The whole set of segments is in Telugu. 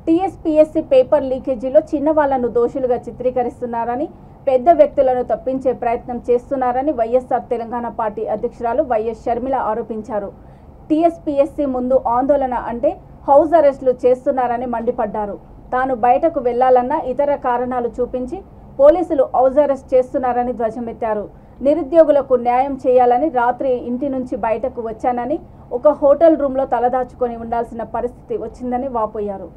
టీఎస్పీఎస్సీ పేపర్ లీకేజీలో చిన్నవాళ్లను దోషులుగా చిత్రీకరిస్తున్నారని, పెద్ద వ్యక్తులను తప్పించే ప్రయత్నం చేస్తున్నారని వైఎస్ఆర్ తెలంగాణ పార్టీ అధ్యక్షురాలు వైఎస్ షర్మిల ఆరోపించారు. టీఎస్పీఎస్సీ ముందు ఆందోళన అంటే హౌస్ అరెస్టులు చేస్తున్నారని మండిపడ్డారు. తాను బయటకు వెళ్లాలన్న ఇతర కారణాలు చూపించి పోలీసులు హౌస్ అరెస్ట్ చేస్తున్నారని ధ్వజమెత్తారు. నిరుద్యోగులకు న్యాయం చేయాలని రాత్రి ఇంటి నుంచి బయటకు వచ్చానని, ఒక హోటల్ రూమ్లో తలదాచుకొని ఉండాల్సిన పరిస్థితి వచ్చిందని వాపోయారు.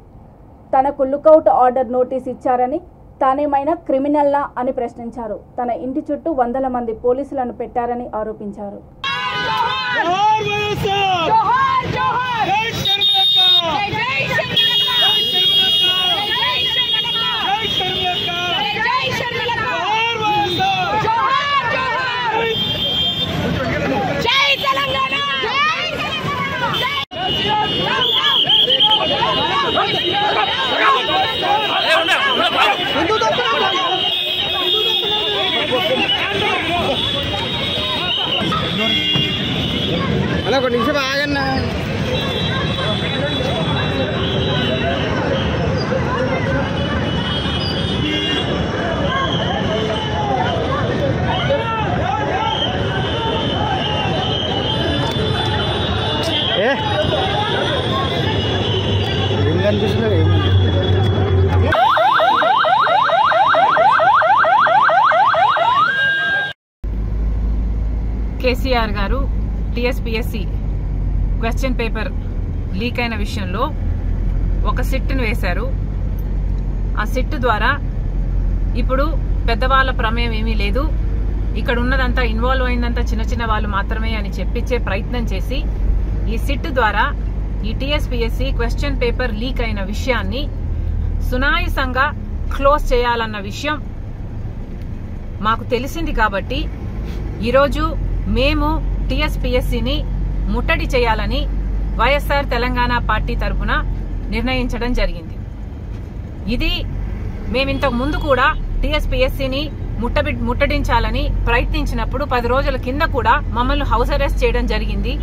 తనకు లుకౌట్ ఆర్డర్ నోటీస్ ఇచ్చారని, తానేమైనా క్రిమినల్లా అని ప్రశ్నించారు. తన ఇంటి చుట్టూ వందల మంది పోలీసులను పెట్టారని ఆరోపించారు. అలా ఒక నిమిషం ఆగన్నా. ఏం కనిపిస్తున్నారు? కేసీఆర్ గారు టీఎస్పీఎస్సీ క్వశ్చన్ పేపర్ లీక్ అయిన విషయంలో ఒక సిట్ను వేశారు. ఆ సిట్ ద్వారా ఇప్పుడు పెద్దవాళ్ళ ప్రమేయం ఏమీ లేదు, ఇక్కడ ఉన్నదంతా ఇన్వాల్వ్ అయిందంతా చిన్న చిన్న వాళ్ళు మాత్రమే అని చెప్పించే ప్రయత్నం చేసి ఈ సిట్ ద్వారా ఈ టీఎస్పీఎస్సీ క్వశ్చన్ పేపర్ లీక్ అయిన విషయాన్ని సునాయాసంగా క్లోజ్ చేయాలన్న విషయం మాకు తెలిసింది. కాబట్టి ఈరోజు మేము టీఎస్పీఎస్సీని ముట్టడి చేయాలని వైఎస్ఆర్ తెలంగాణ పార్టీ తరఫున నిర్ణయించడం జరిగింది. ఇది మేమింతకు ముందు కూడా టీఎస్పీఎస్సీని ముట్టడించాలని ప్రయత్నించినప్పుడు 10 రోజుల కింద కూడా మమ్మల్ని హౌస్ అరెస్ట్ చేయడం జరిగింది.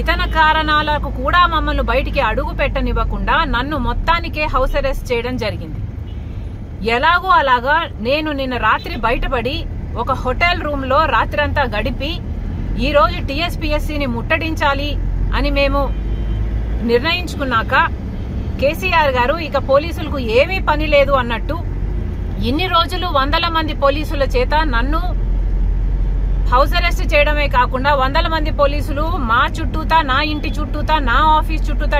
ఇతర కారణాలకు కూడా మమ్మల్ని బయటికి అడుగు పెట్టనివ్వకుండా నన్ను మొత్తానికే హౌస్ అరెస్ట్ చేయడం జరిగింది. ఎలాగో అలాగా నేను నిన్న రాత్రి బయటపడి ఒక హోటల్ రూమ్ లో రాత్రంతా గడిపి ఈ రోజు టీఎస్పీఎస్సీని ముట్టడించాలి అని మేము నిర్ణయించుకున్నాక కేసీఆర్ గారు ఇక పోలీసులకు ఏమీ పని లేదు అన్నట్టు ఇన్ని రోజులు వందల మంది పోలీసుల చేత నన్ను హౌస్ అరెస్ట్ చేయడమే కాకుండా వందల మంది పోలీసులు మా చుట్టూతా, నా ఇంటి చుట్టూతా, నా ఆఫీస్ చుట్టూతా